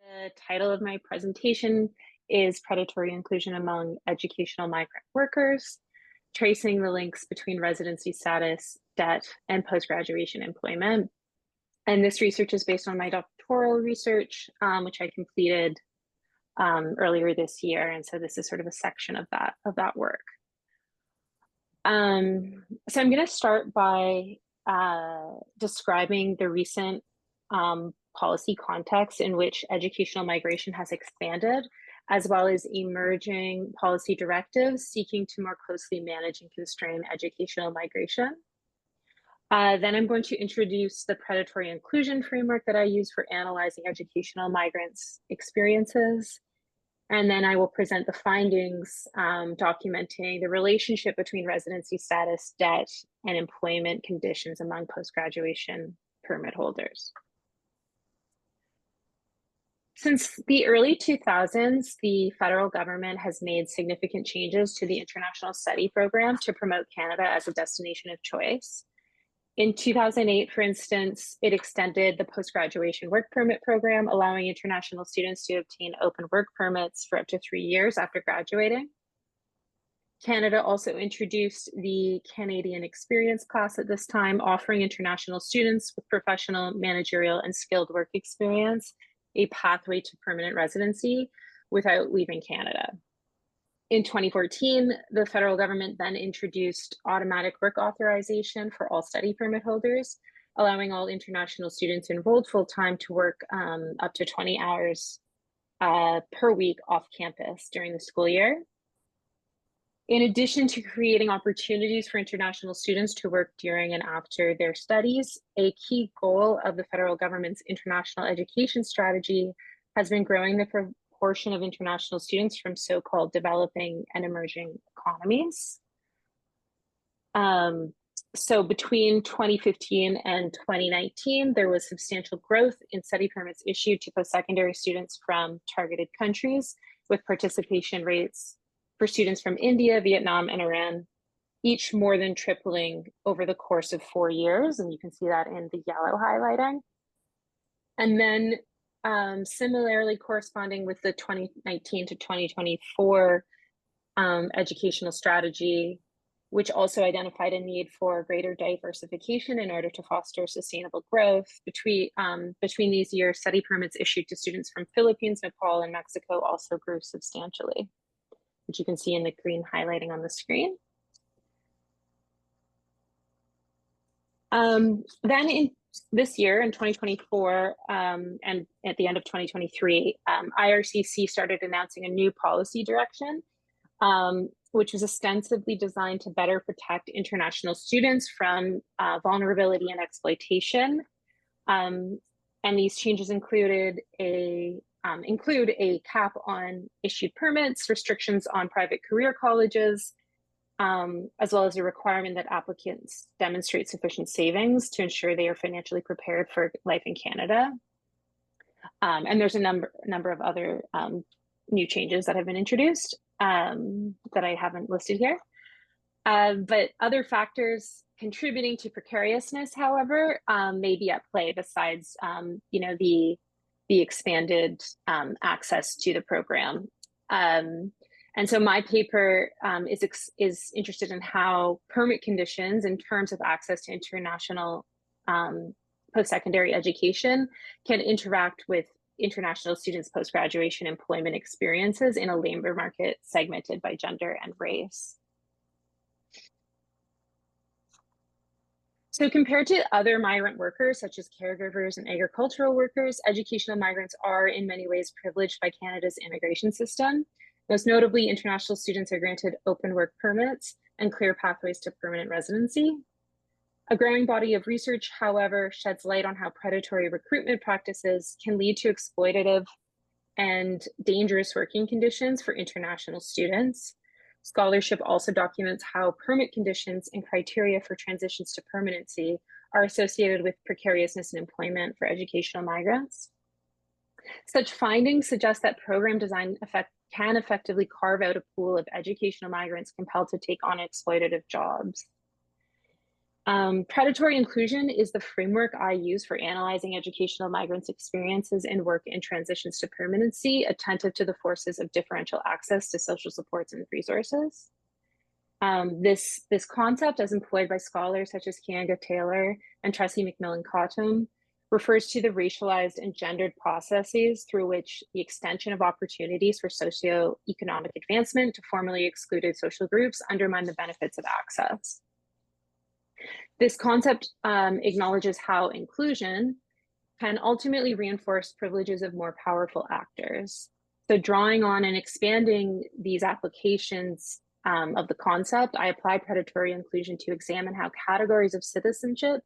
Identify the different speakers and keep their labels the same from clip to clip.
Speaker 1: The title of my presentation is Predatory Inclusion Among Educational Migrant Workers, tracing the links between residency status, debt, and post-graduation employment. And this research is based on my doctoral research, which I completed earlier this year. And so this is sort of a section of that work. So I'm going to start by describing the recent policy context in which educational migration has expanded, as well as emerging policy directives seeking to more closely manage and constrain educational migration. Then I'm going to introduce the predatory inclusion framework that I use for analyzing educational migrants' experiences. And then I will present the findings documenting the relationship between residency status, debt, and employment conditions among post-graduation permit holders. Since the early 2000s, the federal government has made significant changes to the international study program to promote Canada as a destination of choice. In 2008, for instance, it extended the post-graduation work permit program, allowing international students to obtain open work permits for up to 3 years after graduating. Canada also introduced the Canadian Experience class at this time, offering international students with professional, managerial, and skilled work experience a pathway to permanent residency without leaving Canada. In 2014, the federal government then introduced automatic work authorization for all study permit holders, allowing all international students enrolled full-time to work up to 20 hours per week off campus during the school year. In addition to creating opportunities for international students to work during and after their studies, a key goal of the federal government's international education strategy has been growing the proportion of international students from so-called developing and emerging economies. So between 2015 and 2019, there was substantial growth in study permits issued to post-secondary students from targeted countries, with participation rates for students from India, Vietnam, and Iran, each more than tripling over the course of 4 years. And you can see that in the yellow highlighting. And then similarly corresponding with the 2019 to 2024 educational strategy, which also identified a need for greater diversification in order to foster sustainable growth. Between these years, study permits issued to students from Philippines, Nepal, and Mexico also grew substantially, which you can see in the green highlighting on the screen. Then in this year, in 2024, and at the end of 2023, IRCC started announcing a new policy direction, which was ostensibly designed to better protect international students from vulnerability and exploitation. And these changes include a cap on issued permits, restrictions on private career colleges, as well as a requirement that applicants demonstrate sufficient savings to ensure they are financially prepared for life in Canada. And there's a number of other new changes that have been introduced that I haven't listed here. But other factors contributing to precariousness, however, may be at play besides the expanded access to the program. And so my paper is interested in how permit conditions in terms of access to international post-secondary education can interact with international students' post-graduation employment experiences in a labor market segmented by gender and race. So compared to other migrant workers, such as caregivers and agricultural workers, educational migrants are in many ways privileged by Canada's immigration system. Most notably, international students are granted open work permits and clear pathways to permanent residency. A growing body of research, however, sheds light on how predatory recruitment practices can lead to exploitative and dangerous working conditions for international students. Scholarship also documents how permit conditions and criteria for transitions to permanency are associated with precariousness in employment for educational migrants. Such findings suggest that program design can effectively carve out a pool of educational migrants compelled to take on exploitative jobs. Predatory inclusion is the framework I use for analyzing educational migrants' experiences in work and transitions to permanency, attentive to the forces of differential access to social supports and resources. This concept, as employed by scholars such as Kianga Taylor and Tressie McMillan Cottom, refers to the racialized and gendered processes through which the extension of opportunities for socioeconomic advancement to formerly excluded social groups undermine the benefits of access. This concept acknowledges how inclusion can ultimately reinforce privileges of more powerful actors. So drawing on and expanding these applications of the concept, I apply predatory inclusion to examine how categories of citizenship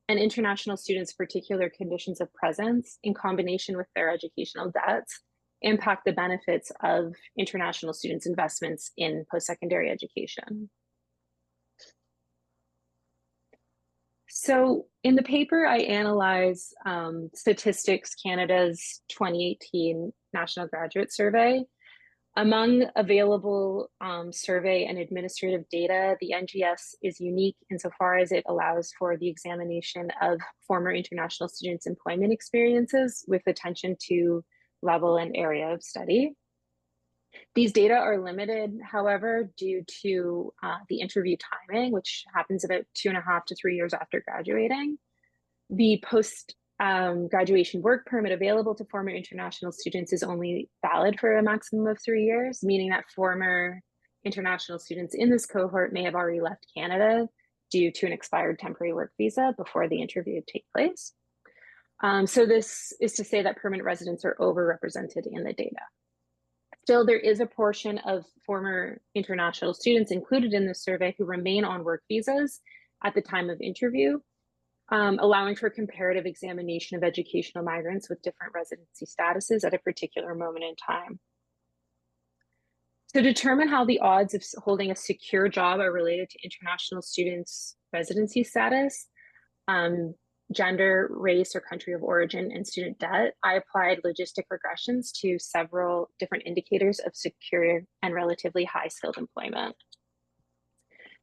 Speaker 1: and international students' particular conditions of presence in combination with their educational debts impact the benefits of international students' investments in post-secondary education. So in the paper, I analyze Statistics Canada's 2018 National Graduate Survey. Among available survey and administrative data, the NGS is unique insofar as it allows for the examination of former international students' employment experiences with attention to level and area of study. These data are limited, however, due to the interview timing, which happens about 2.5 to 3 years after graduating. The post-graduation work permit available to former international students is only valid for a maximum of 3 years, meaning that former international students in this cohort may have already left Canada due to an expired temporary work visa before the interview take place. So this is to say that permanent residents are overrepresented in the data. Still, there is a portion of former international students included in this survey who remain on work visas at the time of interview, allowing for comparative examination of educational migrants with different residency statuses at a particular moment in time. To determine how the odds of holding a secure job are related to international students' residency status, gender, race, or country of origin, and student debt, I applied logistic regressions to several different indicators of secure and relatively high-skilled employment.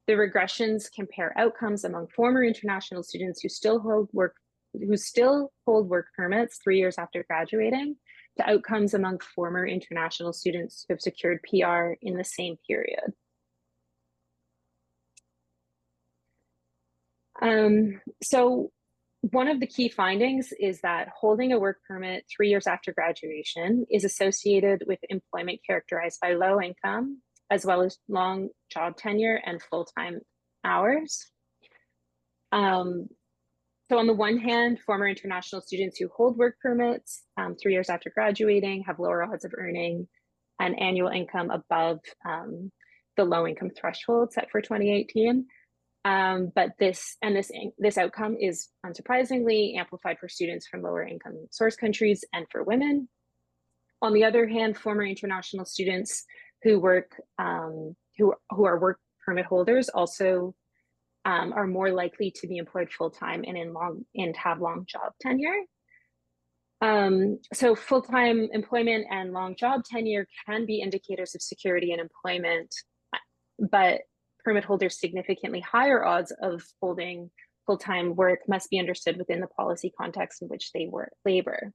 Speaker 1: The regressions compare outcomes among former international students who still hold work permits 3 years after graduating to outcomes among former international students who have secured PR in the same period. So one of the key findings is that holding a work permit 3 years after graduation is associated with employment characterized by low income, as well as long job tenure and full-time hours. So on the one hand, former international students who hold work permits 3 years after graduating have lower odds of earning an annual income above the low income threshold set for 2018. But this outcome is unsurprisingly amplified for students from lower income source countries and for women. On the other hand, former international students who are work permit holders also are more likely to be employed full-time and have long job tenure. So full-time employment and long job tenure can be indicators of security and employment, but permit holders' significantly higher odds of holding full-time work must be understood within the policy context in which they labor.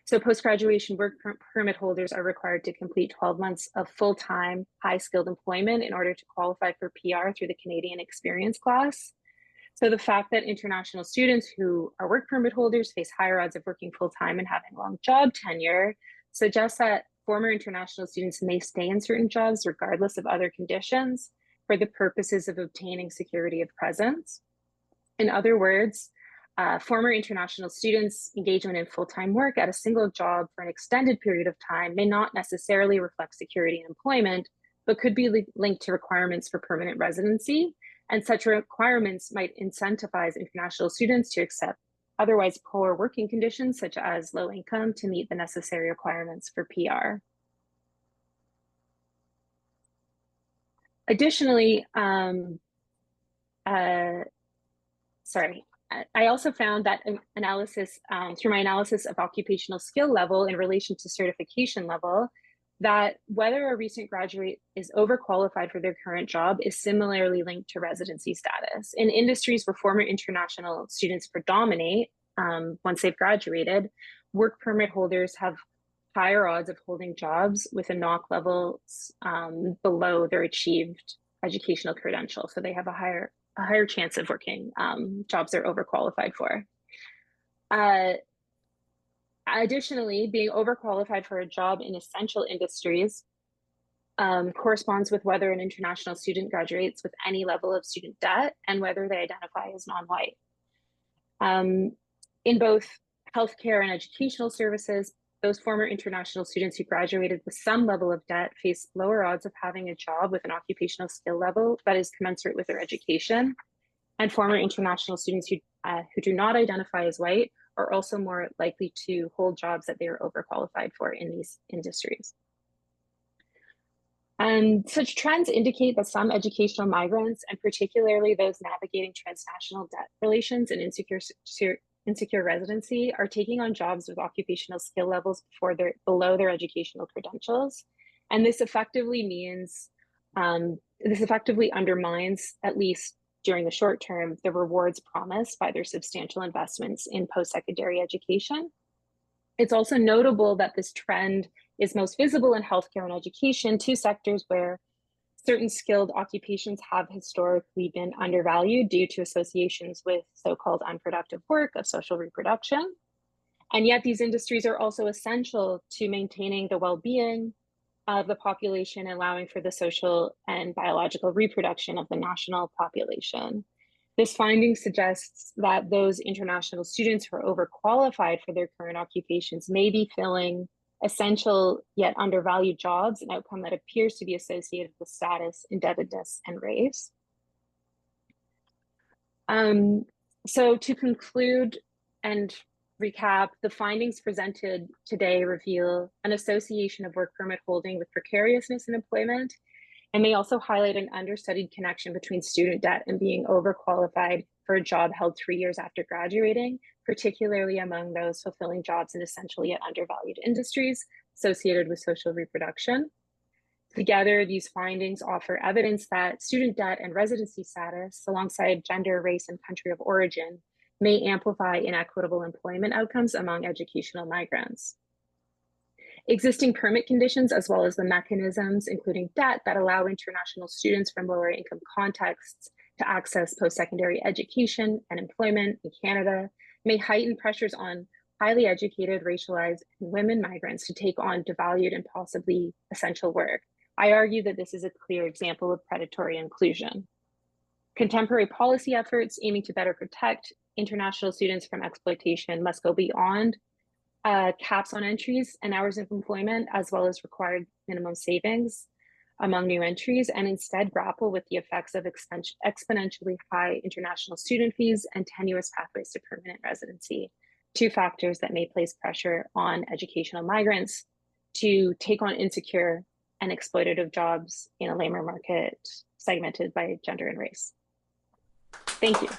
Speaker 1: So post-graduation work permit holders are required to complete 12 months of full-time, high-skilled employment in order to qualify for PR through the Canadian Experience class. So the fact that international students who are work permit holders face higher odds of working full-time and having long job tenure suggests that former international students may stay in certain jobs regardless of other conditions for the purposes of obtaining security of presence. In other words, former international students' engagement in full-time work at a single job for an extended period of time may not necessarily reflect security and employment, but could be linked to requirements for permanent residency. And such requirements might incentivize international students to accept otherwise poor working conditions, such as low income, to meet the necessary requirements for PR. Additionally, I also found that through my analysis of occupational skill level in relation to certification level, that whether a recent graduate is overqualified for their current job is similarly linked to residency status. In industries where former international students predominate, once they've graduated, work permit holders have higher odds of holding jobs with a knock levels below their achieved educational credential. So they have a higher chance of working jobs they're overqualified for. Additionally, being overqualified for a job in essential industries corresponds with whether an international student graduates with any level of student debt and whether they identify as non-white. In both healthcare and educational services, those former international students who graduated with some level of debt face lower odds of having a job with an occupational skill level that is commensurate with their education. And former international students who do not identify as white are also more likely to hold jobs that they are overqualified for in these industries. And such trends indicate that some educational migrants, and particularly those navigating transnational debt relations and insecure residency, are taking on jobs with occupational skill levels below their educational credentials. And this effectively means, this effectively undermines, at least during the short term, the rewards promised by their substantial investments in post-secondary education. It's also notable that this trend is most visible in healthcare and education, two sectors where certain skilled occupations have historically been undervalued due to associations with so-called unproductive work of social reproduction. And yet these industries are also essential to maintaining the well-being of the population, allowing for the social and biological reproduction of the national population. This finding suggests that those international students who are overqualified for their current occupations may be filling essential yet undervalued jobs, an outcome that appears to be associated with status, indebtedness, and race. So to conclude and recap, the findings presented today reveal an association of work permit holding with precariousness in employment, and they also highlight an understudied connection between student debt and being overqualified for a job held 3 years after graduating, particularly among those fulfilling jobs in essential yet undervalued industries associated with social reproduction. Together, these findings offer evidence that student debt and residency status, alongside gender, race, and country of origin, may amplify inequitable employment outcomes among educational migrants. Existing permit conditions, as well as the mechanisms, including debt, that allow international students from lower income contexts to access post-secondary education and employment in Canada, may heighten pressures on highly educated, racialized, and women migrants to take on devalued and possibly essential work. I argue that this is a clear example of predatory inclusion. Contemporary policy efforts aiming to better protect international students from exploitation must go beyond caps on entries and hours of employment, as well as required minimum savings among new entries, and instead grapple with the effects of exponentially high international student fees and tenuous pathways to permanent residency, two factors that may place pressure on educational migrants to take on insecure and exploitative jobs in a labor market segmented by gender and race. Thank you.